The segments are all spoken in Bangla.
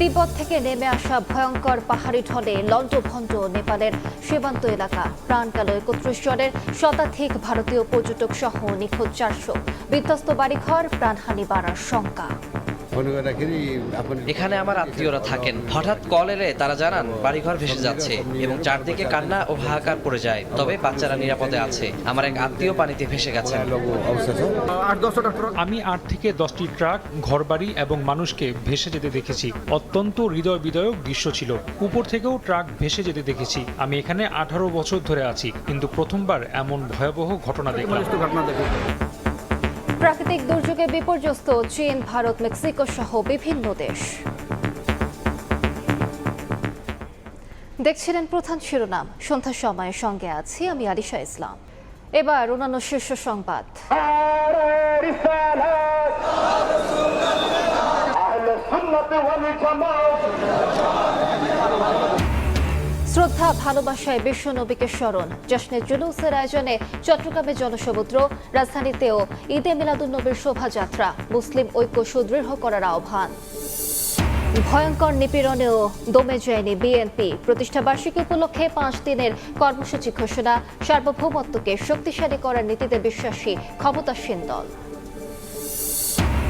তিব্বত থেকে নেমে আসা ভয়ঙ্কর পাহাড়ি ঢলে লণ্ডভণ্ড নেপালের সীমান্ত এলাকা। প্রাণ গেল ৩১ জনের, শতাধিক ভারতীয় পর্যটক সহ নিখোঁজ ৪০০। বিধ্বস্ত বাড়িঘর, প্রাণহানি বাড়ার শঙ্কা। এখানে আমার আত্মীয়রা থাকেন। হঠাৎ কল এলে তারা জানান বাড়িঘর ভেসে যাচ্ছে এবং চারদিকে কান্না ও হাহাকার পড়ে যায়। তবে বাচ্চারা নিরাপদে আছে। আমার এক আত্মীয় পানিতে ভেসে গেছেন। আমি ৮ থেকে ১০টি ট্রাক, ঘরবাড়ি এবং মানুষকে ভেসে যেতে দেখেছি। অত্যন্ত হৃদয় বিদায়ক দৃশ্য ছিল। উপর থেকেও ট্রাক ভেসে যেতে দেখেছি। আমি এখানে ১৮ বছর ধরে আছি, কিন্তু প্রথমবার এমন ভয়াবহ ঘটনা দেখলাম। প্রাকৃতিক দুর্যোগে বিপর্যস্ত চীন, ভারত, মেক্সিকো সহ বিভিন্ন দেশ। দেখছিলেন প্রধান শিরোনাম। সন্ধ্যার সময়ের সঙ্গে আছি আমি আলিশা ইসলাম। এবার অন্যান্য শীর্ষ সংবাদ। শ্রদ্ধা, ভালোবাসায় বিশ্ব নবীকে স্মরণ। জশ্নে জুলুসের আয়োজনে চট্টগ্রামে জনসমুদ্র। রাজধানীতেও ঈদে মিলাদুন্নবীর শোভাযাত্রা। মুসলিম ঐক্য সুদৃঢ় করার আহ্বান। ভয়ঙ্কর নিপীড়নেও দমে যায়নি বিএনপি। প্রতিষ্ঠাবার্ষিকী উপলক্ষে ৫ দিনের কর্মসূচি ঘোষণা। সার্বভৌমত্বকে শক্তিশালী করার নীতিতে বিশ্বাসী ক্ষমতাসীন দল।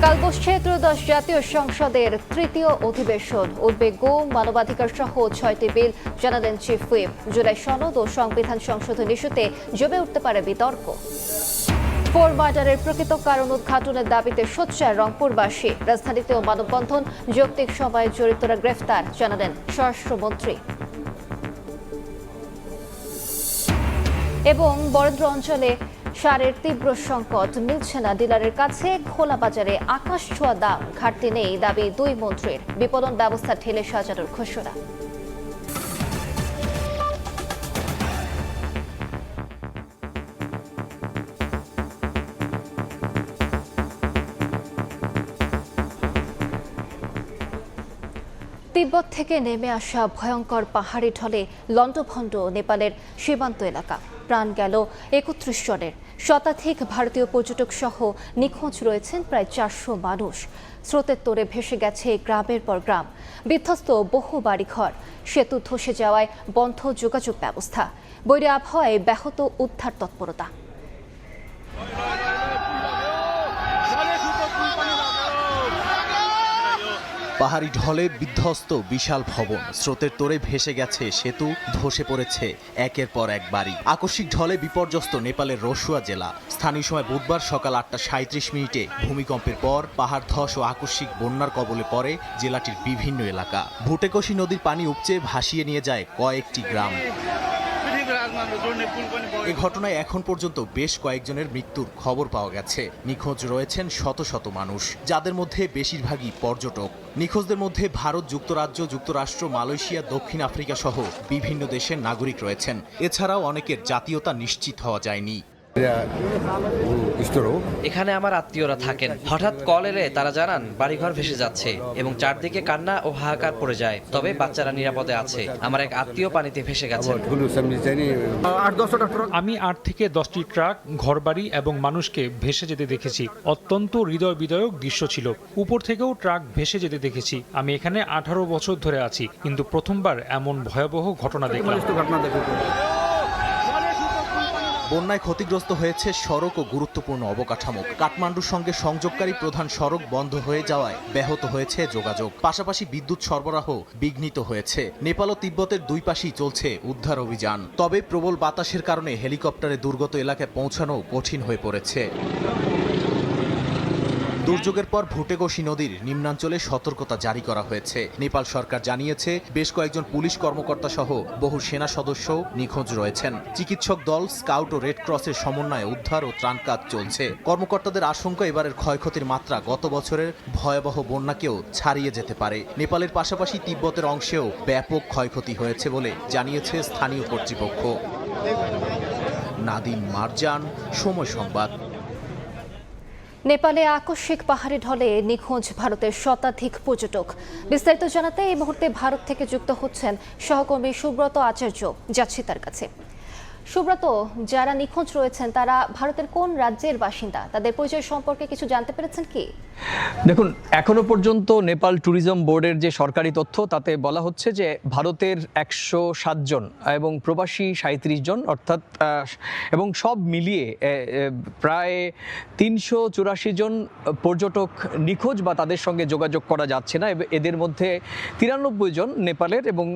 কাল বসছে ত্রয়োদশ জাতীয় সংসদের তৃতীয় অধিবেশন। উঠবে গুম, মানবাধিকার সহ ৬টি বিল, জানালেন চিফ হুইপ। জুলাই সনদ ও সংবিধান সংশোধন ইস্যুতে জমে উঠতে পারে বিতর্ক। ফোর মার্ডারের প্রকৃত কারণ উদ্ঘাটনের দাবিতে সোচ্চার রংপুরবাসী। রাজধানীতেও মানববন্ধন, যৌক্তিক সময়ে জড়িতরা গ্রেফতার, জানালেন স্বরাষ্ট্রমন্ত্রী। এবং বরেন্দ্র অঞ্চলে সারের তীব্র সংকট, মিলছে না ডিলারের কাছে। খোলা বাজারে আকাশ ছোঁয়া দাম, ঘাটতি নেই দাবি ২ মন্ত্রীর। বিপণন ব্যবস্থা ঢেলে সাজানোর ঘোষণা। তিব্বত থেকে নেমে আসা ভয়ঙ্কর পাহাড়ি ঢলে লণ্ডভণ্ড নেপালের সীমান্ত এলাকা। প্রাণ গেল ৩১ জনের, শতাধিক ভারতীয় পর্যটক সহ নিখোঁজ রয়েছেন প্রায় ৪০০ মানুষ। স্রোতের তোড়ে ভেসে গেছে গ্রামের পর গ্রাম। বিধ্বস্ত বহু বাড়িঘর, সেতু ধসে যাওয়ায় বন্ধ যোগাযোগ ব্যবস্থা। বৈরী আবহাওয়ায় ব্যাহত উদ্ধার তৎপরতা। পাহাড়ি ঢলে বিধ্বস্ত বিশাল ভবন, স্রোতের তোড়ে ভেসে গেছে সেতু, ধসে পড়েছে একের পর এক বাড়ি। আকস্মিক ঢলে বিপর্যস্ত নেপালের রসুয়া জেলা। স্থানীয় সময় বুধবার সকাল ৮টা ৩৭ ভূমিকম্পের পর পাহাড় ধস ও আকস্মিক বন্যার কবলে পড়ে জেলাটির বিভিন্ন এলাকা। ভুটেকোশি নদীর পানি উপচে ভাসিয়ে নিয়ে যায় কয়েকটি গ্রাম। এ ঘটনায় এখন পর্যন্ত বেশ কয়েকজনের মৃত্যুর খবর পাওয়া গেছে। নিখোঁজ রয়েছেন শত শত মানুষ, যাদের মধ্যে বেশিরভাগই পর্যটক। নিখোঁজদের মধ্যে ভারত, যুক্তরাজ্য, যুক্তরাষ্ট্র, মালয়েশিয়া, দক্ষিণ আফ্রিকা সহ বিভিন্ন দেশের নাগরিক রয়েছেন। এছাড়াও অনেকের জাতীয়তা নিশ্চিত হওয়া যায়নি। এখানে আমার আত্মীয়রা থাকেন। হঠাৎ কল এলে তারা জানান বাড়িঘর ভেসে যাচ্ছে এবং চারদিকে কান্না ও হাহাকার পড়ে যায়। তবে বাচ্চারা নিরাপদে আছে। আমার এক আত্মীয় পানিতে ভেসে গেছেন। আমি ৮ থেকে ১০টি ট্রাক, ঘরবাড়ি এবং মানুষকে ভেসে যেতে দেখেছি। অত্যন্ত হৃদয় বিদায়ক দৃশ্য ছিল। উপর থেকেও ট্রাক ভেসে যেতে দেখেছি। আমি এখানে ১৮ বছর ধরে আছি, কিন্তু প্রথমবার এমন ভয়াবহ ঘটনা দেখলাম। বন্যায় ক্ষতিগ্রস্ত হয়েছে সড়ক ও গুরুত্বপূর্ণ অবকাঠামো। কাঠমান্ডুর সঙ্গে সংযোগকারী প্রধান সড়ক বন্ধ হয়ে যাওয়ায় ব্যাহত হয়েছে যোগাযোগ। পাশাপাশি বিদ্যুৎ সরবরাহ বিঘ্নিত হয়েছে। নেপাল ও তিব্বতের দুই পাশেই চলছে উদ্ধার অভিযান। তবে প্রবল বাতাসের কারণে হেলিকপ্টারে দুর্গত এলাকায় পৌঁছানো কঠিন হয়ে পড়েছে। দুর্যোগের পর ভুটেকোশি নদীর নিম্নাঞ্চলে সতর্কতা জারি করা হয়েছে। নেপাল সরকার জানিয়েছে বেশ কয়েকজন পুলিশ কর্মকর্তা সহ বহু সেনা সদস্য নিখোঁজ রয়েছেন। চিকিৎসক দল, স্কাউট ও রেড ক্রসের সমন্বয়ে উদ্ধার ও ত্রাণ কাজ চলছে। কর্মকর্তাদের আশঙ্কা এবারের ক্ষয়ক্ষতির মাত্রা গত বছরের ভয়াবহ বন্যাকেও ছাড়িয়ে যেতে পারে। নেপালের পাশাপাশি তিব্বতের অংশেও ব্যাপক ক্ষয়ক্ষতি হয়েছে বলে জানিয়েছে স্থানীয় কর্তৃপক্ষ। নাদিম মারজান, সময় সংবাদ। নেপালে আকস্মিক পাহাড়ি ঢলে নিখোঁজ ভারতের শতাধিক পর্যটক। বিস্তারিত জানাতে এই মুহূর্তে ভারত থেকে যুক্ত হচ্ছেন সহকর্মী সুব্রত আচার্য। যাচ্ছি তার কাছে। সুব্রত, যারা নিখোঁজ রয়েছেন তারা ভারতের কোন রাজ্যের বাসিন্দা? তাদের পরিচয় সম্পর্কে কিছু জানতে পেরেছেন কি? দেখুন, এখনো পর্যন্ত নেপাল ট্যুরিজম বোর্ডের যে সরকারি তথ্য তাতে বলা হচ্ছে যে ভারতের 107 জন এবং প্রবাসী 37 জন, অর্থাৎ এবং সব মিলিয়ে প্রায় 384 জন পর্যটক নিখোঁজ বা তাদের সঙ্গে যোগাযোগ করা যাচ্ছে না। এদের মধ্যে 93 জন নেপালের এবং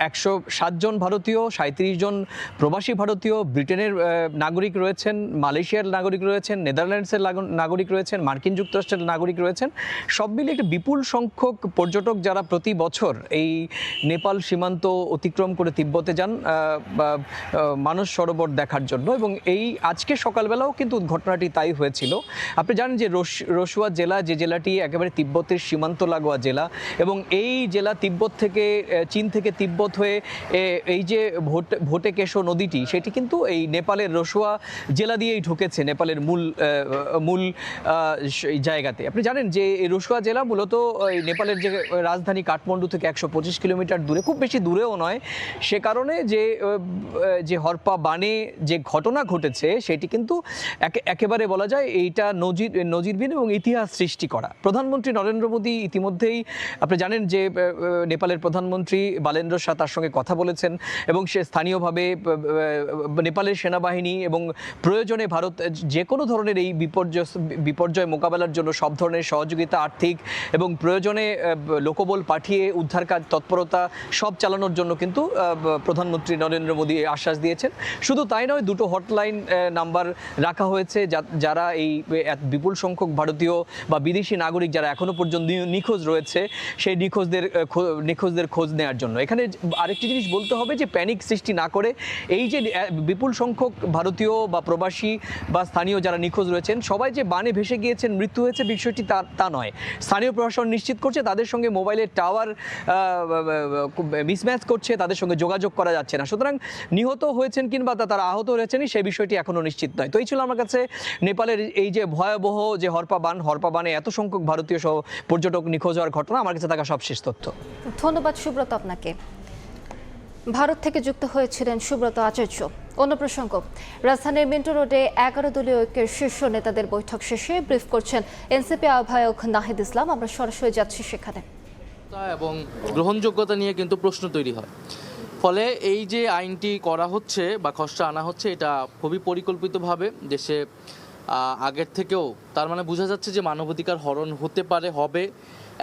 107 জন ভারতীয়, 37 জন প্রবাসী ভারতীয়, ব্রিটেনের নাগরিক রয়েছেন, মালয়েশিয়ার নাগরিক রয়েছেন, নেদারল্যান্ডসের নাগরিক রয়েছেন, মার্কিন যুক্তরাষ্ট্রের নাগরিক রয়েছেন। সব মিলিয়ে একটা বিপুল সংখ্যক পর্যটক যারা প্রতি বছর এই নেপাল সীমান্ত অতিক্রম করে তিব্বতে যান মানস সরোবর দেখার জন্য। এবং এই আজকে সকালবেলাও কিন্তু ঘটনাটি তাই হয়েছিল। আপনি জানেন যে রসুয়া জেলা, যে জেলাটি একেবারে তিব্বতের সীমান্ত লাগোয়া জেলা, এবং এই জেলা তিব্বত থেকে, চীন থেকে তিব্বত হয়ে এই যে ভোটেকেশো নদীটি, সেটি কিন্তু এই নেপালের রসুয়া জেলা দিয়েই ঢুকেছে নেপালের মূল জায়গাতে। আপনি জানেন যে এই রসুয়া জেলা মূলত এই নেপালের যে রাজধানী কাঠমান্ডু থেকে 125 কিলোমিটার দূরে, খুব বেশি দূরেও নয়। সে কারণে যে হরপা বানে যে ঘটনা ঘটেছে সেটি কিন্তু একেবারে বলা যায় এইটা নজিরবিহীন এবং ইতিহাস সৃষ্টি করা। প্রধানমন্ত্রী নরেন্দ্র মোদী ইতিমধ্যেই, আপনি জানেন যে নেপালের প্রধানমন্ত্রী বালেন্দ্র শাহ তার সঙ্গে কথা বলেছেন এবং সে স্থানীয়ভাবে নেপালের সেনাবাহিনী এবং প্রয়োজনে ভারত যে কোনো ধরনের এই বিপর্যয় মোকাবেলার জন্য সব ধরনের সহযোগিতা, আর্থিক এবং প্রয়োজনে লোকবল পাঠিয়ে উদ্ধার কাজ তৎপরতা সব চালানোর জন্য কিন্তু প্রধানমন্ত্রী নরেন্দ্র মোদী আশ্বাস দিয়েছেন। শুধু তাই নয়, 2টো হটলাইন নাম্বার রাখা হয়েছে যারা এই বিপুল সংখ্যক ভারতীয় বা বিদেশি নাগরিক যারা এখনো পর্যন্ত নিখোঁজ রয়েছে সেই নিখোঁজদের খোঁজ নেওয়ার জন্য। এখানে আরেকটি জিনিস বলতে হবে যে প্যানিক সৃষ্টি না করে এই যে বিপুল সংখ্যক ভারতীয় বা প্রবাসী বা স্থানীয় যারা নিখোঁজ রয়েছেন সবাই যে বানে ভেসে গিয়েছেন, মৃত্যু হয়েছে, বিষয়টি তা নয়। স্থানীয় প্রশাসন নিশ্চিত করছে তাদের সঙ্গে মোবাইলের টাওয়ার মিসম্যাচ করছে, তাদের সঙ্গে যোগাযোগ করা যাচ্ছে না। সুতরাং নিহত হয়েছেন কিংবা তারা আহত হয়েছেন সেই বিষয়টি এখনো নিশ্চিত নয়। তো এই ছিল আমার কাছে নেপালের এই যে ভয়াবহ যে হরপা বানে এত সংখ্যক ভারতীয় সহ পর্যটক নিখোঁজ হওয়ার ঘটনা, আমার কাছে থাকা সবশেষ তথ্য। ধন্যবাদ সুব্রত আপনাকে। ভারত থেকে যুক্ত হয়েছিলেন সুব্রত আচার্য। অন্য প্রসঙ্গ, রাজধানীর মিন্টো রোডে 11 দলীয় ঐক্যের শীর্ষ নেতাদের বৈঠক শেষে ব্রিফ করছেন এনসিপি আহ্বায়ক নাহিদ ইসলাম। আমরা সরাসরি যাচ্ছি সেখানে। এবং গ্রহণযোগ্যতা নিয়ে কিন্তু প্রশ্ন তৈরি হয়। ফলে এই যে আইনটি করা হচ্ছে বা খসড়া আনা হচ্ছে, এটা খুবই পরিকল্পিতভাবে দেশে আগের থেকেও, তার মানে বোঝা যাচ্ছে যে মানবাধিকার হরণ হতে পারে, হবে,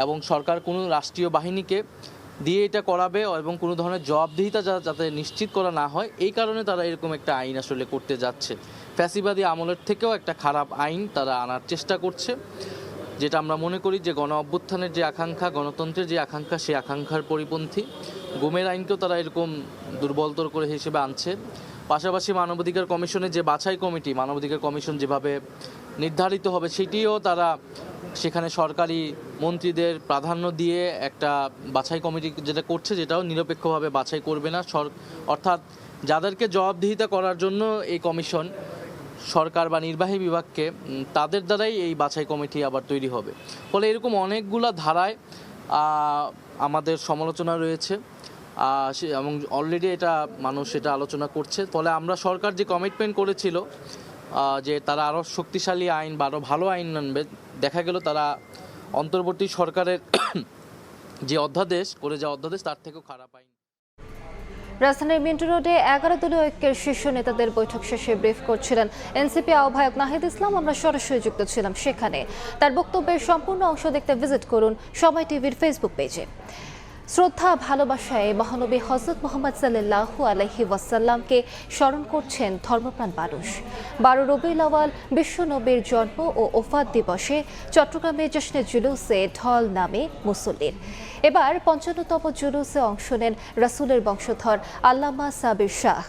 এবং সরকার কোনো রাষ্ট্রীয় বাহিনীকে দিয়ে এটা করাবে এবং কোনো ধরনের জবাবদিহিতা যাতে নিশ্চিত করা না হয়, এই কারণে তারা এরকম একটা আইন আসলে করতে যাচ্ছে। ফ্যাসিবাদী আমলের থেকেও একটা খারাপ আইন তারা আনার চেষ্টা করছে, যেটা আমরা মনে করি যে গণ অভ্যুত্থানের যে আকাঙ্ক্ষা, গণতন্ত্রের যে আকাঙ্ক্ষা, সেই আকাঙ্ক্ষার পরিপন্থী। গুমের আইনকেও তারা এরকম দুর্বলতর করে হিসেবে আনছে। পাশাপাশি মানবাধিকার কমিশনের যে বাছাই কমিটি, মানবাধিকার কমিশন যেভাবে নির্ধারিত হবে সেটিও তারা সেখানে সরকারি মন্ত্রীদের প্রাধান্য দিয়ে একটা বাছাই কমিটি যেটা করছে, যেটাও নিরপেক্ষভাবে বাছাই করবে না। অর্থাৎ যাদেরকে জবাবদিহিতা করার জন্য এই কমিশন, সরকার বা নির্বাহী বিভাগকে, তাদের দ্বারাই এই বাছাই কমিটি আবার তৈরি হবে। ফলে এরকম অনেকগুলা ধারায় আমাদের সমালোচনা রয়েছে এবং অলরেডি এটা মানুষ এটা আলোচনা করছে। ফলে আমরা সরকার যে কমিটমেন্ট করেছিল যে তারা আরও শক্তিশালী আইন বা আরও ভালো আইন আনবে, দেখা গেল তারা অন্তর্বর্তী সরকারের যে অধ্যাদেশ তার থেকেও খারাপ আইন। রাজধানীর মিন্টো রোডে 11 দলীয় ঐক্যের শীর্ষ নেতাদের বৈঠক শেষে ব্রিফ করছিলেন এনসিপি আহ্বায়ক নাহিদ ইসলাম। আমরা সরাসরি যুক্ত ছিলাম সেখানে। তার বক্তব্যের সম্পূর্ণ অংশ দেখতে ভিজিট করুন সময় টিভির ফেসবুক পেজে। শ্রদ্ধা ভালোবাসায় মহানবী হযরত মুহাম্মদ সাল্লাল্লাহু আলাইহি ওয়াসাল্লামকে স্মরণ করছেন ধর্মপ্রাণ মানুষ। 12 রবিউল আউয়াল বিশ্ব নবীর জন্ম ও ওফাত দিবসে চট্টগ্রামে জশ্নে জুলুসে ঢল নামে মুসল্লির। এবার 55তম জুলুসে অংশ নেন রাসূলের বংশধর আল্লামা সাবির শাহ।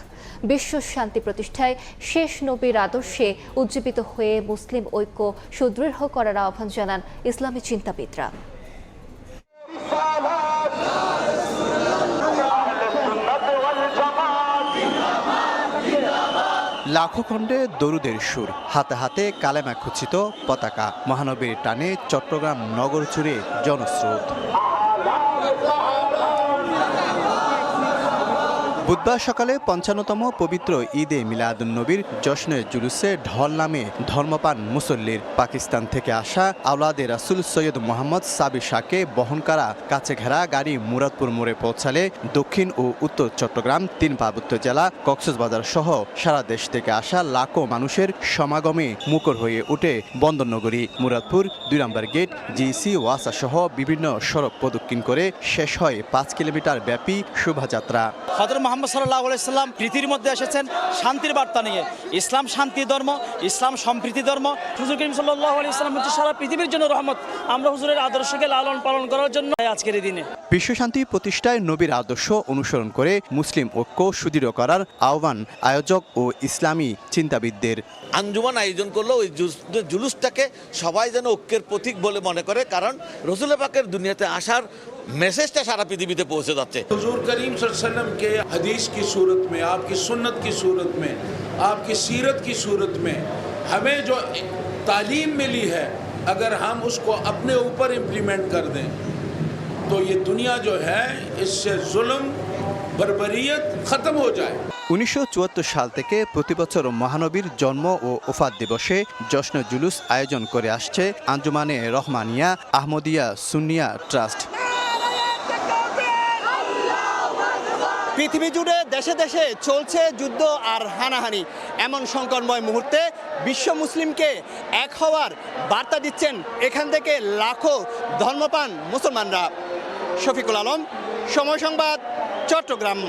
বিশ্ব শান্তি প্রতিষ্ঠায় শেষ নবীর আদর্শে উজ্জীবিত হয়ে মুসলিম ঐক্য সুদৃঢ় করার আহ্বান জানান ইসলামী চিন্তাবিদরা। লাখো খণ্ডে দরুদের সুর, হাতে হাতে কালেমা খচিত পতাকা, মহানবীর টানে চট্টগ্রাম নগর জুড়ে জনস্রোত। বুধবার সকালে ৫৫তম পবিত্র ঈদে মিলাদুন্নবীর জশ্নে জুলুসে ঢল নামে ধর্মপান মুসল্লির পাকিস্তান থেকে আসা আওলাদে রাসূল সৈয়দ মোহাম্মদ সাবির শাহকে বহন করা কাছে ঘেরা গাড়ি মুরাদপুর মোড়ে পৌঁছালে দক্ষিণ ও উত্তর চট্টগ্রাম, ৩ পার্বত্য জেলা, কক্সবাজার সহ সারা দেশ থেকে আসা লাখো মানুষের সমাগমে মুখর হয়ে ওঠে বন্দরনগরী। মুরাদপুর ২ নম্বর গেট, জিসি, ওয়াসা সহ বিভিন্ন সড়ক প্রদক্ষিণ করে শেষ হয় ৫ কিলোমিটার ব্যাপী শোভাযাত্রা। হযরত মুহাম্মদ সাল্লাল্লাহু আলাইহি সাল্লাম পৃথিবীর মধ্যে এসেছেন শান্তির বার্তা নিয়ে। ইসলাম শান্তি ধর্ম, ইসলাম সম্প্রীতি ধর্ম। হুজুর করিম সাল্লাল্লাহু আলাইহি সাল্লাম হচ্ছে সারা পৃথিবীর জন্য রহমত। আমরা হুজুরের আদর্শকে লালন পালন করার জন্য আজকের এই দিনে বিশ্বশান্তি প্রতিষ্ঠায় নবীর আদর্শ অনুসরণ করে মুসলিম ঐক্য সুদৃঢ় করার আহ্বান আয়োজক ও ইসলামী চিন্তাবিদদের। আঞ্জুমান আয়োজন করলো ওই জুলুসটাকে সবাই যেন ঐক্যের প্রতীক বলে মনে করে, কারণ রসুল পাকের দুনিয়াতে আসার मैसेजটা সারা পৃথিবীতে পৌঁছে যাচ্ছে। हुजूर करीम सल्लल्लाहु अलैहि वसल्लम के हदीस की सूरत में, आपकी सुन्नत की सूरत में, आपकी सीरत की सूरत में हमें जो तालीम मिली है, अगर हम उसको अपने ऊपर इम्प्लीमेंट कर दें तो ये दुनिया जो है इससे जुल्म बर्बरियत खत्म हो जाए। ১৯৭৪ সাল থেকে প্রতি বছর মহানবীর জন্ম ও ওফাত দিবসে জশ্ন জুলুস আয়োজন করে আসছে আঞ্জুমানে রহমানিয়া আহমদিয়া সুন্নিয়া ট্রাস্ট। পৃথিবী জুড়ে দেশে দেশে চলছে যুদ্ধ আর হানাহানি। এমন সংকটময় মুহূর্তে বিশ্ব মুসলিমকে এক হওয়ার বার্তা দিচ্ছেন এখান থেকে লাখো ধর্মপ্রাণ মুসলমানরা। শফিকুল আলম, সময় সংবাদ, চট্টগ্রাম।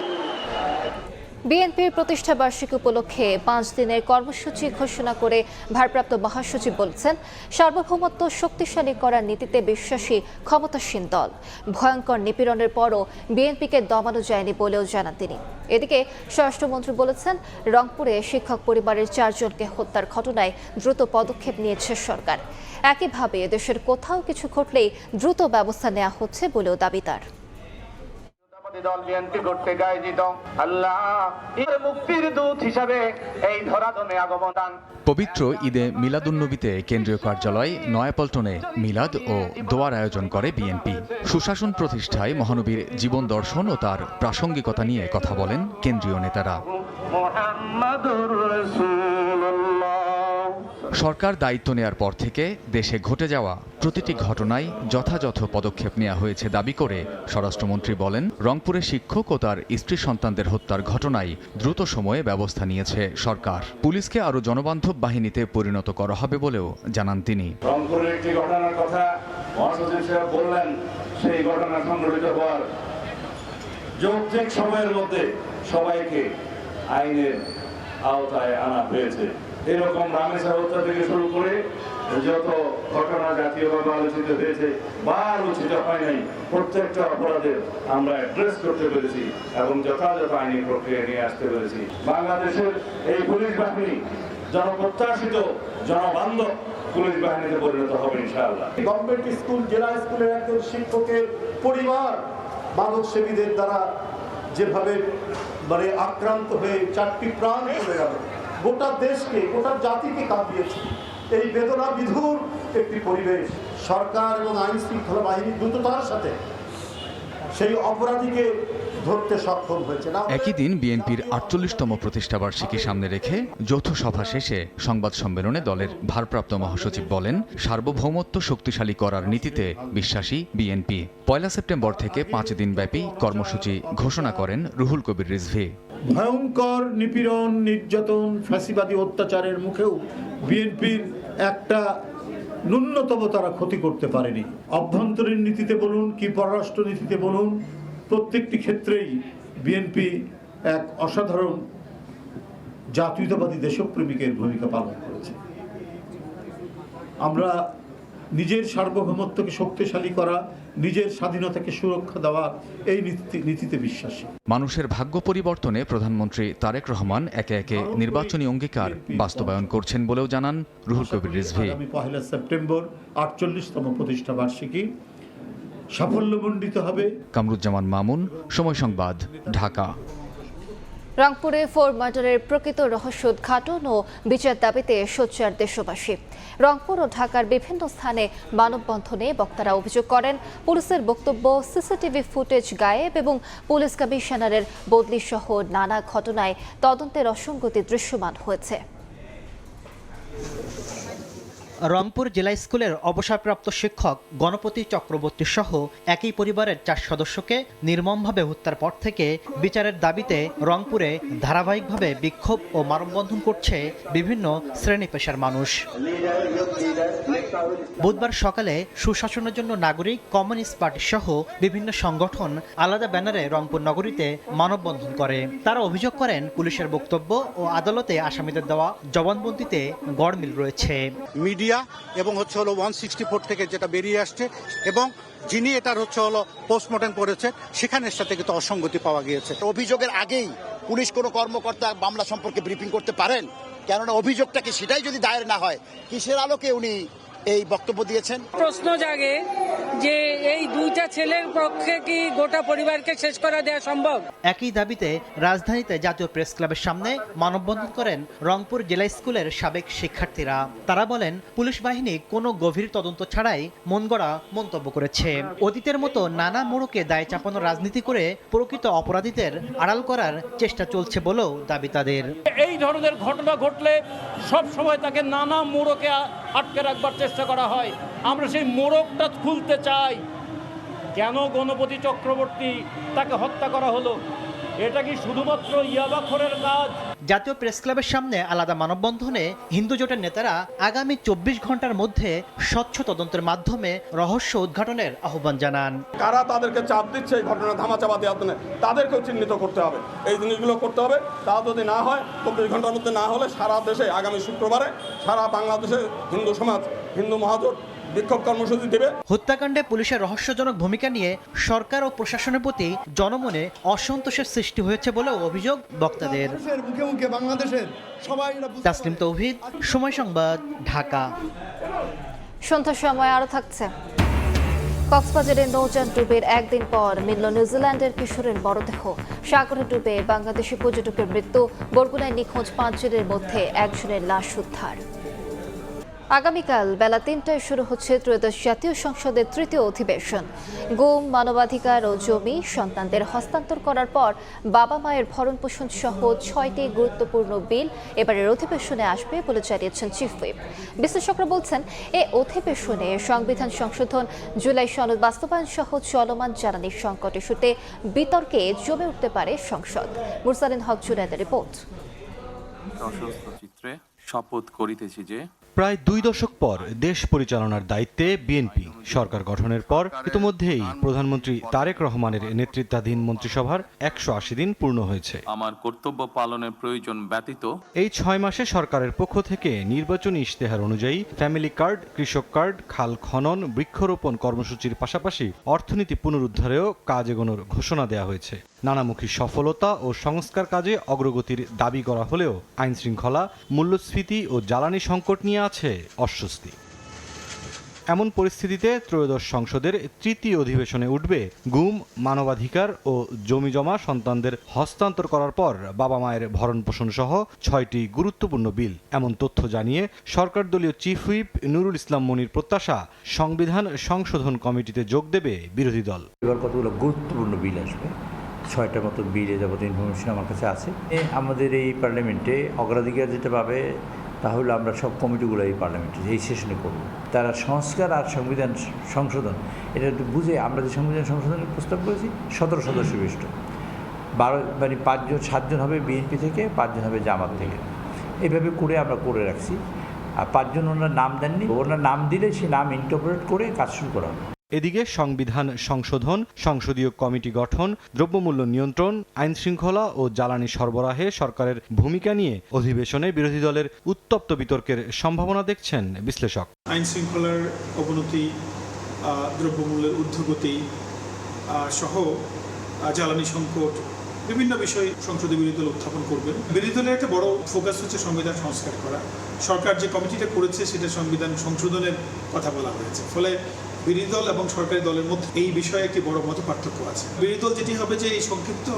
বিএনপির প্রতিষ্ঠা বার্ষিকী উপলক্ষে ৫ দিনের কর্মসূচি ঘোষণা করে ভারপ্রাপ্ত মহাসচিব বলছেন, সার্বভৌমত্ব শক্তিশালী করার নীতিতে বিশ্বাসী ক্ষমতাসীন দল। ভয়ঙ্কর নিপীড়নের পরও বিএনপিকে দমানো যায়নি বলেও জানান তিনি। এদিকে স্বরাষ্ট্রমন্ত্রী বলেছেন, রংপুরে শিক্ষক পরিবারের ৪ জনকে হত্যার ঘটনায় দ্রুত পদক্ষেপ নিয়েছে সরকার। একইভাবে দেশের কোথাও কিছু ঘটলেই দ্রুত ব্যবস্থা নেওয়া হচ্ছে বলেও দাবি তার। দল বিএনপি করতে গায়জিত আল্লাহ এর মুক্তির দূত হিসাবে এই ধরাধামে আগমন। পবিত্র ঈদে মিলাদুন্নবীতে কেন্দ্রীয় কার্যালয় নয়াপল্টনে মিলাদ ও দোয়ার আয়োজন করে বিএনপি। সুশাসন প্রতিষ্ঠায় মহানবীর জীবন দর্শন ও তার প্রাসঙ্গিকতা নিয়ে কথা বলেন কেন্দ্রীয় নেতারা। সরকার দায়িত্ব নেয়ার পর থেকে দেশে ঘটে যাওয়া প্রতিটি ঘটনায় যথাযথ পদক্ষেপ নেওয়া হয়েছে দাবি করে স্বরাষ্ট্রমন্ত্রী বলেন, রংপুরে শিক্ষক ও তার স্ত্রী সন্তানদের হত্যার ঘটনায় দ্রুত সময়ে ব্যবস্থা নিয়েছে সরকার। পুলিশকে আরও জনবান্ধব বাহিনীতে পরিণত করা হবে বলেও জানান তিনি। রংপুরের একটি ঘটনার কথা মহাসচিব সাহেব বললেন, সেই ঘটনা সংঘটিত হওয়ার যৌক্তিক সময়ের মধ্যে সবাইকে আইনের আওতায় আনা হয়েছে। এরকম রামেসা হত্যা থেকে শুরু করে যত ঘটনা জাতীয়ভাবে আলোচিত হয়েছে বা আলোচিত হয় নাই, প্রত্যেকটা অপরাধের আমরা অ্যাড্রেস করতে পেরেছি এবং যথাযথ আইনি প্রক্রিয়া নিয়ে আসতে পেরেছি। বাংলাদেশের এই পুলিশ বাহিনী জনপ্রত্যাশিত জনবান্ধব পুলিশ বাহিনীতে পরিণত হবে ইনশাআল্লাহ। গভর্নমেন্ট স্কুল, জেলা স্কুলের একজন শিক্ষকের পরিবার মাদক সেবীদের দ্বারা যেভাবে আক্রান্ত হয়ে 4টি প্রাণ চলে গেল, গোটা দেশকে, গোটা জাতিকে কাঁপিয়েছে। এই বেদনা বিধুর একটি পরিবেশ। সরকার এবং আইন শৃঙ্খলা বাহিনী দ্রুততার সাথে সেই অপরাধীকে ধরতে সক্ষম হয়েছে না। একই দিন বিএনপির ৪৮তম প্রতিষ্ঠাবার্ষিকী সামনে রেখে যৌথ সভা শেষে সংবাদ সম্মেলনে দলের ভারপ্রাপ্ত মহাসচিব বলেন, সার্বভৌমত্ব শক্তিশালী করার নীতিতে বিশ্বাসী বিএনপি। ১ সেপ্টেম্বর থেকে 5 দিন ব্যাপী কর্মসূচি ঘোষণা করেন রুহুল কবির রিজভী। ভয়ঙ্কর নিপীড়ন, নির্যাতন, ফ্যাসিবাদী অত্যাচারের মুখেও বিএনপির একটা ন্যূনতম তারা ক্ষতি করতে পারেনি। অভ্যন্তরীণ নীতিতে বলুন কি পররাষ্ট্র নীতিতে বলুন, প্রত্যেকটি ক্ষেত্রেই বিএনপি এক অসাধারণ জাতীয়তাবাদী দেশপ্রেমিকের ভূমিকা পালন করেছে। আমরা নিজের সার্বভৌমত্বকে শক্তিশালী করা, নিজের স্বাধীনতাকে সুরক্ষা দেওয়া, এই নীতিতে বিশ্বাসী। মানুষের ভাগ্য পরিবর্তনে প্রধানমন্ত্রী তারেক রহমান একে একে নির্বাচনী অঙ্গীকার বাস্তবায়ন করছেন বলেও জানান রুহুল কবির রিজভী। 1 সেপ্টেম্বর 48তম প্রতিষ্ঠা বার্ষিকী সাফল্যমণ্ডিত হবে। কামরুজ্জামান মামুন, সময় সংবাদ, ঢাকা। রংপুরে 4 মার্ডারের প্রকৃত রহস্য উদ্ঘাটন ও বিচার দাবিতে সোচ্চার দেশবাসী। রংপুর ও ঢাকার বিভিন্ন স্থানে মানববন্ধনে বক্তারা অভিযোগ করেন, পুলিশের বক্তব্য, সিসিটিভি ফুটেজ গায়েব এবং পুলিশ কমিশনারের বদলি সহ নানা ঘটনায় তদন্তের অসঙ্গতি দৃশ্যমান হয়েছে। রংপুর জেলা স্কুলের অবসরপ্রাপ্ত শিক্ষক গণপতি চক্রবর্তী সহ একই পরিবারের 4 সদস্যকে নির্মমভাবে হত্যার পর থেকে বিচারের দাবিতে রংপুরে ধারাবাহিকভাবে বিক্ষোভ ও মানববন্ধন করছে বিভিন্ন শ্রেণী পেশার মানুষ। বুধবার সকালে সুশাসনের জন্য নাগরিক, কমিউনিস্ট পার্টি সহ বিভিন্ন সংগঠন আলাদা ব্যানারে রংপুর নগরীতে মানববন্ধন করে। তারা অভিযোগ করেন, পুলিশের বক্তব্য ও আদালতে আসামিদের দেওয়া জবানবন্দিতে গড়মিল রয়েছে। মিডিয়া এবং হলো 164 থেকে যেটা বেরিয়ে আসছে এবং যিনি এটার হলো পোস্টমর্টেম করেছে সেখানের সাথে কিন্তু অসঙ্গতি পাওয়া গিয়েছে। অভিযোগের আগেই পুলিশ কোনো কর্মকর্তা মামলা সম্পর্কে ব্রিফিং করতে পারেন? কেননা অভিযোগটাকে সেটাই যদি দায়ের না হয়, কিসের আলোকে উনি এই বক্তব্য দিয়েছেন? প্রশ্ন জাগে যে এই দুইটা ছেলের পক্ষে কি গোটা পরিবারকে শেষ করা দেওয়া সম্ভব? একই দাবিতে রাজধানীতে জাতীয় প্রেস ক্লাবের সামনে মানববন্ধন করেন রংপুর জেলা স্কুলের সাবেক শিক্ষার্থীরা। তারা বলেন, পুলিশ বাহিনী কোনো গভীর তদন্ত ছাড়াই মনগড়া মন্তব্য করেছে। অতীতের মতো নানা মোড়কে দায় চাপানোর রাজনীতি করে প্রকৃত অপরাধীদের আড়াল করার চেষ্টা চলছে বলেও দাবি তাদের। এই ধরনের ঘটনা ঘটলে সব সময় তাকে নানা মোড়কে আটকে রাখবার চেষ্টা করা হয়। আমরা সেই মোড়কটা খুলতে চাই। কেন গণপতি চক্রবর্তী তাকে হত্যা করা হলো? এটা কি শুধুমাত্র ইয়াবাখোরের কাজ? জাতীয় প্রেস ক্লাবের সামনে আলাদা মানববন্ধনে হিন্দু জোটের নেতারা আগামী 24 ঘন্টার মধ্যে স্বচ্ছ তদন্তের মাধ্যমে রহস্য উদ্ঘাটনের আহ্বান জানান। কারা তাদেরকে চাপ দিচ্ছে এই ঘটনা ধামাচাপা দেওয়ার জন্য, তাদেরকেও চিহ্নিত করতে হবে। এই জিনিসগুলো করতে হবে। তা যদি না হয়, 24 ঘন্টার মধ্যে না হলে সারা দেশে আগামী শুক্রবারে সারা বাংলাদেশে হিন্দু সমাজ, হিন্দু মহাজোট বিক্ষোভ কর্মসূচি দেবে। হত্যাকাণ্ডে পুলিশের রহস্যজনক ভূমিকা নিয়ে সরকার ও প্রশাসনের প্রতি জনমনে অসন্তোষের সৃষ্টি হয়েছে বলেও অভিযোগ বক্তাদের। তাসলিম তৌহিদ, সময় সংবাদ, ঢাকা। সন্ধ্যার সময় আরো থাকছে। কক্সবাজারে নৌযান ডুবের একদিন পর মিলল নিউজিল্যান্ডের কিশোরের মরদেহ। সাগরে ডুবে বাংলাদেশি পর্যটকের মৃত্যু, বরগুনায় নিখোঁজ 5 জনের মধ্যে একজনের লাশ উদ্ধার। আগামীকাল বেলা 3টায় শুরু হচ্ছে ত্রয়োদশ জাতীয় সংসদের তৃতীয় অধিবেশন। গুম, মানবাধিকার ও জমি সন্তানদের হস্তান্তর করার পর বাবা মায়ের ভরণ পোষণ সহ 6টি গুরুত্বপূর্ণ বিল এবারের অধিবেশনে আসবে বলে জানিয়েছেন চিফ হুইপ। বিশ্লেষকরা বলছেন, এ অধিবেশনে সংবিধান সংশোধন, জুলাই সনদ বাস্তবায়ন সহ চলমান জ্বালানি সংকট ইস্যুতে বিতর্কে জমে উঠতে পারে সংসদ। মুরসালিন হক জুনায়েদের রিপোর্ট। শপথ করিতেছি যে প্রায় 2 দশক পর দেশ পরিচালনার দায়িত্বে বিএনপি সরকার গঠনের পর ইতিমধ্যেই প্রধানমন্ত্রী তারেক রহমানের নেতৃত্বাধীন মন্ত্রিসভার 180 দিন পূর্ণ হয়েছে। আমার কর্তব্য পালনের প্রয়োজন ব্যতীত এই 6 মাসে সরকারের পক্ষ থেকে নির্বাচনী ইশতেহার অনুযায়ী ফ্যামিলি কার্ড, কৃষক কার্ড, খাল খনন, বৃক্ষরোপণ কর্মসূচির পাশাপাশি অর্থনীতি পুনরুদ্ধারেও কাজ এগোনোর ঘোষণা দেওয়া হয়েছে। নানামুখী সফলতা ও সংস্কার কাজে অগ্রগতির দাবি করা হলেও আইন শৃঙ্খলা, মূল্যস্ফীতি ও জ্বালানি সংকট নিয়ে আছে অস্বস্তি। এমন পরিস্থিতিতে ত্রয়োদশ সংসদের তৃতীয় অধিবেশনে উঠবে গুম, মানবাধিকার ও জমিজমা সন্তানদের হস্তান্তর করার পর বাবা মায়ের ভরণ পোষণ সহ 6টি গুরুত্বপূর্ণ বিল। এমন তথ্য জানিয়ে সরকার দলীয় চিফ হুইপ নুরুল ইসলাম মনির প্রত্যাশা, সংবিধান সংশোধন কমিটিতে যোগ দেবে বিরোধী দল। এবার কতগুলো গুরুত্বপূর্ণ বিল আসবে, 6টার মতো বিলে যাবতীয় ইনফরমেশন আমার কাছে আছে। আমাদের এই পার্লামেন্টে অগ্রাধিকার যেটা পাবে তাহলে আমরা সব কমিটিগুলো এই পার্লামেন্টে এই সেশনে করব। তারা সংস্কার আর সংবিধান সংশোধন এটা একটু বুঝে আমরা যে সংবিধান সংশোধনের প্রস্তাব করেছি 17 সদস্য বিশিষ্ট 7জন হবে বিএনপি থেকে, 5 জন হবে জামাত থেকে। এইভাবে করে আমরা করে রাখছি। আর 5 জন ওনার নাম দেননি, ওনার নাম দিলে সেই নাম ইন্টারপ্রেট করে কাজ শুরু করা হবে। এদিকে সংবিধান সংশোধন, সংসদীয় কমিটি গঠন, দ্রব্যমূল্য নিয়ন্ত্রণ, আইন শৃঙ্খলা ও জ্বালানি সরবরাহে সরকারের ভূমিকা নিয়ে অধিবেশনে বিরোধী দলের উত্তপ্ত বিতর্কের সম্ভাবনা দেখছেন বিশ্লেষক। আইন শৃঙ্খলার অবনতি, দ্রব্যমূল্যের ঊর্ধ্বগতি সহ জ্বালানি সংকট, বিভিন্ন বিষয় সংসদে বিরোধী দল উত্থাপন করবেন। বিরোধী দলের একটা বড় ফোকাস হচ্ছে সংবিধান সংস্কার করা। সরকার যে কমিটিটা করেছে সেটা সংবিধান সংশোধনের কথা বলা হয়েছে। ফলে বিরোধী দল এবং সরকারি দলের মধ্যে এই বিষয়ে একটি বড় মত পার্থক্য আছে। বিরোধী দল যেটি হবে যে এই সংক্ষিপ্ত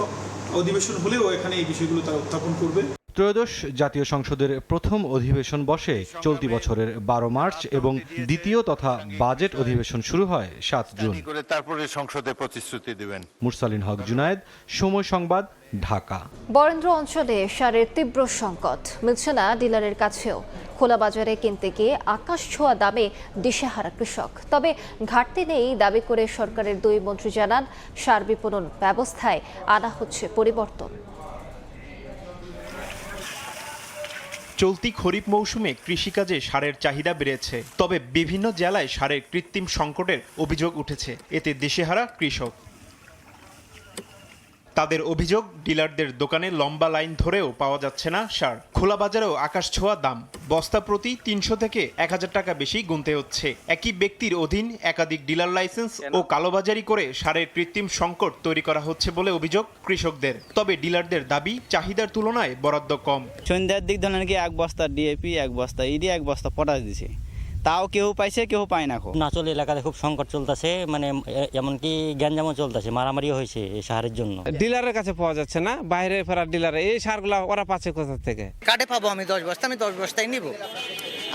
অধিবেশন হলেও এখানে এই বিষয়গুলো তারা উত্থাপন করবে। ত্রয়োদশ জাতীয় সংসদের প্রথম অধিবেশন বসে চলতি বছরের 12 মার্চ এবং দ্বিতীয় তথা বাজেট অধিবেশন শুরু হয় 7 জুন। তারপরে সংসদে প্রতিশ্রুতি দিবেন। মুরসালিন হক জুনায়েদ, সময় সংবাদ, ঢাকা। বরেন্দ্র অঞ্চলে সারের তীব্র সংকট মিলছে না ডিলারের কাছেও। খোলা বাজারে কিনতে গিয়ে আকাশ ছোঁয়া দামে দিশেহারা কৃষক। তবে ঘাটতি নেই দাবি করে সরকারের 2 মন্ত্রী জানান সার বিপণন ব্যবস্থায় আনা হচ্ছে পরিবর্তন। চলতি খরিফ মৌসুমে কৃষিকাজে সারের চাহিদা বেড়েছে, তবে বিভিন্ন জেলায় সারের কৃত্রিম সংকটের অভিযোগ উঠেছে। এতে দিশেহারা কৃষক। তাদের অভিযোগ, ডিলারদের দোকানে লম্বা লাইন ধরেও পাওয়া যাচ্ছে না সার। খোলা বাজারেও আকাশ ছোঁয়া দাম, বস্তা প্রতি 300 থেকে 1000 টাকা বেশি গুনতে হচ্ছে। একই ব্যক্তির অধীন একাধিক ডিলার লাইসেন্স ও কালোবাজারি করে সারের কৃত্রিম সংকট তৈরি করা হচ্ছে বলে অভিযোগ কৃষকদের। তবে ডিলারদের দাবি, চাহিদার তুলনায় বরাদ্দ কম। সন্ধ্যার দিক ধরেন কি 1 বস্তা ডিএপি, 1 বস্তা ইডি, 1 বস্তা পটাশ দিছে, তাও কেউ পাইছে কেউ পায় না। নাচল এলাকাতে খুব সংকট চলতেছে, মানে এমনকি গ্যাঞ্জামও চলতেছে, মারামারিও হয়েছে এই সারের জন্য। ডিলারের কাছে পাওয়া যাচ্ছে না, বাইরে ফেরার ডিলার এই সারগুলা ওরা পাচ্ছে কোথা থেকে? কাটে পাবো আমি 10 বস্তা, আমি 10 বস্তাই নিব,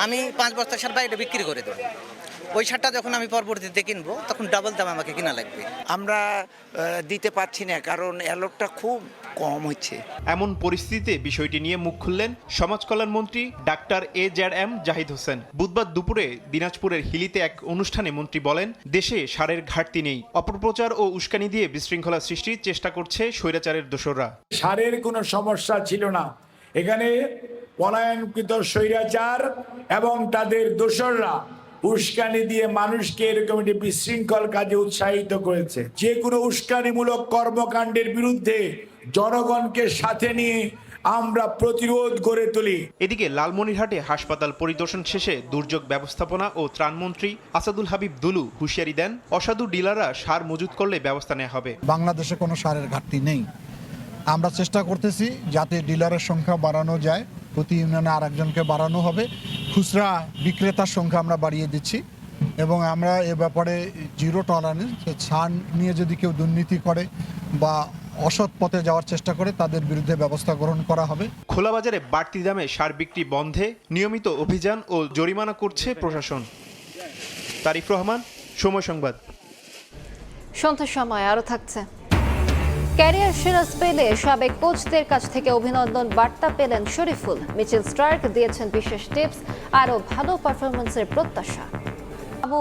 আমি 5 বস্তা সার বাইরে বিক্রি করে দেবো। ওই সারটা যখন আমি পরবর্তীতে কিনবো তখন ডাবল দাম আমাকে কিনা লাগবে। আমরা দিতে পারছি না, কারণ অ্যালটটা খুব কম হচ্ছে। এমন পরিস্থিতিতে বিষয়টি নিয়ে মুখ খুললেন সমাজ কল্যাণ মন্ত্রী ডাক্তার AJM জাহিদ হোসেন। বুধবার দুপুরে দিনাজপুরের হিলিতে এক অনুষ্ঠানে মন্ত্রী বলেন, দেশে সারের ঘাটতি নেই, অপপ্রচার ও উস্কানি দিয়ে বিশৃঙ্খলা সৃষ্টির চেষ্টা করছে স্বৈরাচারের দোসররা। সারের কোনো সমস্যা ছিল না, এখানে পলায়নকৃত স্বৈরাচার এবং তাদের দোসররা উস্কানি দিয়ে মানুষকে এরকম একটি বিশৃঙ্খল কাজে উৎসাহিত করেছে। যে কোনো উস্কানিমূলক কর্মকাণ্ডের বিরুদ্ধে জনগণকে সাথে নিয়ে আমরা প্রতিরোধ গড়ে তুলি। এদিকে লালমনিরহাটে হাসপাতাল পরিদর্শন শেষে দুর্যোগ ব্যবস্থাপনা ও ত্রাণমন্ত্রী আসাদুল হাবিব দুলু হুঁশিয়ারি দেন, অসাধু ডিলাররা সার মজুত করলে ব্যবস্থা নেওয়া হবে। বাংলাদেশে কোনো সারের ঘাটতি নেই। আমরা চেষ্টা করতেছি যাতে ডিলারের সংখ্যা বাড়ানো যায়, প্রতি ইউনিয়নে আরেকজনকে বাড়ানো হবে। খুচরা বিক্রেতার সংখ্যা আমরা বাড়িয়ে দিচ্ছি এবং আমরা এ ব্যাপারে জিরো টলারেন্স। সার নিয়ে যদি কেউ দুর্নীতি করে বা অসৎ পথে যাওয়ার চেষ্টা করে তাদের বিরুদ্ধে ব্যবস্থা গ্রহণ করা হবে। খোলা বাজারে বাড়তি দামে সার বিক্রি বন্ধে নিয়মিত অভিযান ও জরিমানা করছে প্রশাসন। তারিফ রহমান, সময় সংবাদ। সন্ধ্যার সময় আরও থাকছে। ক্যারিয়ার সিরিজ পেলে সাবেক কোচদের কাছ থেকে অভিনন্দন বার্তা পেলেন শরীফুল। মিচেল স্টার্ক দিয়েছেন বিশেষ টিপস, আরও ভালো পারফরমেন্সের প্রত্যাশা।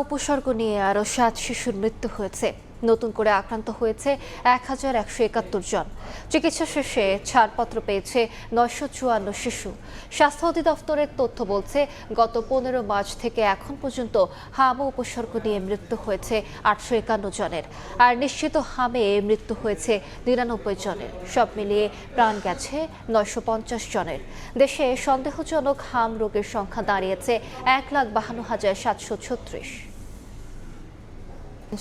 উপসর্গ নিয়ে আরও 7 শিশুর মৃত্যু হয়েছে। নতুন করে আক্রান্ত হয়েছে 1171 জন। চিকিৎসা শেষে ছাড়পত্র পেয়েছে 954 শিশু। স্বাস্থ্য অধিদপ্তরের তথ্য বলছে, গত 15 মার্চ থেকে এখন পর্যন্ত হাম উপসর্গ নিয়ে মৃত্যু হয়েছে 851 জনের, আর নিশ্চিত হামে মৃত্যু হয়েছে 99 জনের। সব মিলিয়ে প্রাণ গেছে 950 জনের। দেশে সন্দেহজনক হাম রোগের সংখ্যা দাঁড়িয়েছে 1,52,736।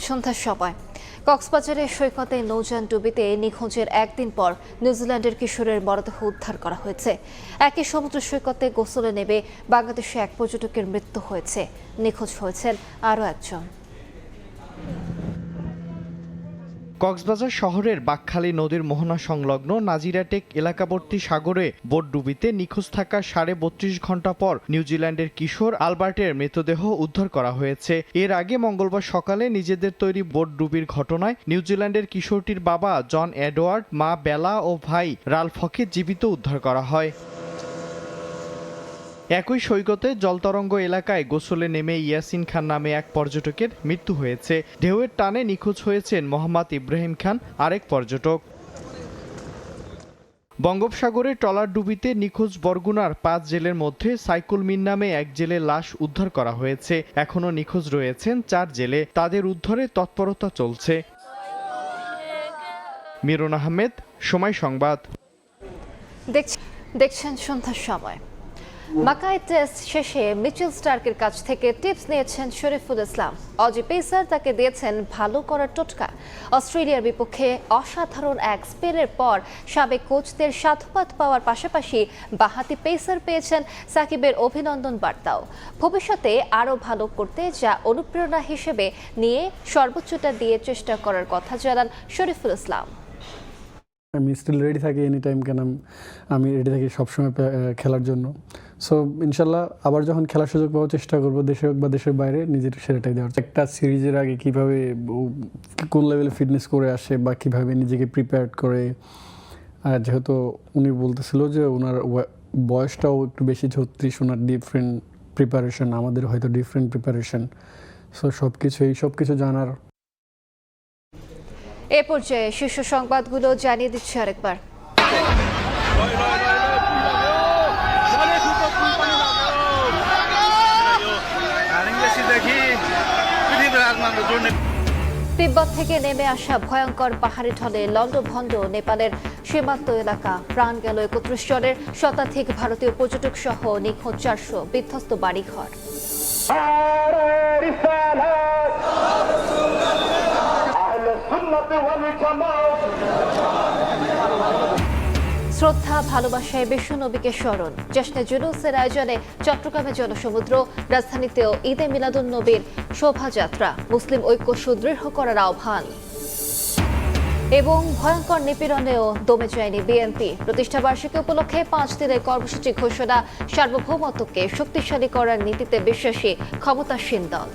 সন্ধ্যার সময় কক্সবাজারের সৈকতে নৌযান ডুবিতে নিখোঁজের একদিন পর নিউজিল্যান্ডের কিশোরের মরদেহ উদ্ধার করা হয়েছে। একই সমুদ্র সৈকতে গোসলে নেমে বাংলাদেশে এক পর্যটকের মৃত্যু হয়েছে। নিখোঁজ হয়েছেন আরও একজন। কক্সবাজার শহরের বাকখালী নদীর মোহনা সংলগ্ন নাজিরাটেক এলাকাবর্তী সাগরে বোট ডুবিতে নিখোঁজ থাকার 32.5 ঘন্টা পর নিউজিল্যান্ডের কিশোর আলবার্টের মৃতদেহ উদ্ধার করা হয়েছে। এর আগে মঙ্গলবার সকালে নিজেদের তৈরি বোট ডুবির ঘটনায় নিউজিল্যান্ডের কিশোরটির বাবা জন এডওয়ার্ড, মা বেলা ও ভাই রালফকে জীবিত উদ্ধার করা হয়। একই সৈকতে জলতরঙ্গ এলাকায় গোসলে নেমে ইয়াসিন খান নামে এক পর্যটকের মৃত্যু হয়েছে। ঢেউয়ের টানে নিখোঁজ হয়েছেন মোহাম্মদ ইব্রাহিম খান, আরেক পর্যটক। বঙ্গোপসাগরে ট্রলার ডুবিতে নিখোঁজ বরগুনার 5 জেলের মধ্যে সাইকুল মিন নামে এক জেলের লাশ উদ্ধার করা হয়েছে। এখনও নিখোঁজ রয়েছেন 4 জেলে, তাদের উদ্ধারে তৎপরতা চলছে। মিরুন আহমেদ, সময় সংবাদ। দেখছেন সন্ধ্যার সময়। মাকাই টেস্ট শেষে মিচেল স্টার্কের কাছ থেকে টিপস নিয়েছেন শরীফুল ইসলাম। অজি পেসার তাকে দিয়েছেন ভালো করার টোটকা। অস্ট্রেলিয়ার বিপক্ষে অসাধারণ এক স্পেলের পর সাবেক কোচদের সাধুবাদ পাওয়ার পাশাপাশি বাঁহাতি পেসার পেয়েছেন সাকিবের অভিনন্দন বার্তাও। ভবিষ্যতে আরও ভালো করতে যা অনুপ্রেরণা হিসেবে নিয়ে সর্বোচ্চটা দিয়ে চেষ্টা করার কথা জানান শরীফুল ইসলাম। আমি স্টিল রেডি থাকি এনি টাইম, কেন আমি রেডি থাকি সবসময় খেলার জন্য। সো ইনশাল্লাহ আবার যখন খেলার সুযোগ পাওয়ার চেষ্টা করবো, দেশে হোক বা দেশের বাইরে, নিজের সেরাটাই দেওয়ার। একটা সিরিজের আগে কীভাবে কোন লেভেলে ফিটনেস করে আসে বা কীভাবে নিজেকে প্রিপেয়ার করে, আর যেহেতু উনি বলতেছিল যে ওনার বয়সটাও একটু বেশি 36, ওনার ডিফারেন্ট প্রিপারেশন, আমাদের হয়তো ডিফারেন্ট প্রিপারেশন। সো সব কিছু জানার। এ পর্যায়ে শীর্ষ সংবাদগুলো জানিয়ে দিচ্ছে আরেকবার। তিব্বত থেকে নেমে আসা ভয়ঙ্কর পাহাড়ি ঢলে লন্ডভন্ড নেপালের সীমান্ত এলাকা, প্রাণ গেল 31 জনের, শতাধিক ভারতীয় পর্যটক সহ নিখোঁজ 400, বিধ্বস্ত বাড়িঘর। শ্রদ্ধা ভালোবাসায় বিশ্বনবীকে স্মরণ, জশ্নে জুলুসের আয়োজনে চট্টগ্রামে জনসমুদ্র, রাজধানীতেও ঈদে মিলাদুন্নবীর শোভাযাত্রা, মুসলিম ঐক্য সুদৃঢ় করার আহ্বান। এবং ভয়ঙ্কর নিপীড়নেও দমে যায়নি বিএনপি, প্রতিষ্ঠাবার্ষিকী উপলক্ষে 5 দিনের কর্মসূচি ঘোষণা, সার্বভৌমত্বকে শক্তিশালী করার নীতিতে বিশ্বাসী ক্ষমতাসীন দল।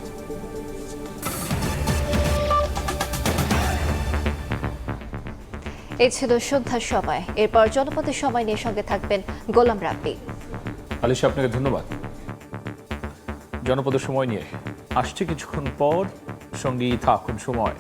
এই ছিল সন্ধ্যার সময়, এরপর জনপদের সময় নিয়ে সঙ্গে থাকবেন গোলাম রাব্বি। আলিশা, আপনাকে ধন্যবাদ। জনপদের সময় নিয়ে আসছে কিছুক্ষণ পর, সঙ্গেই থাকুন সময়।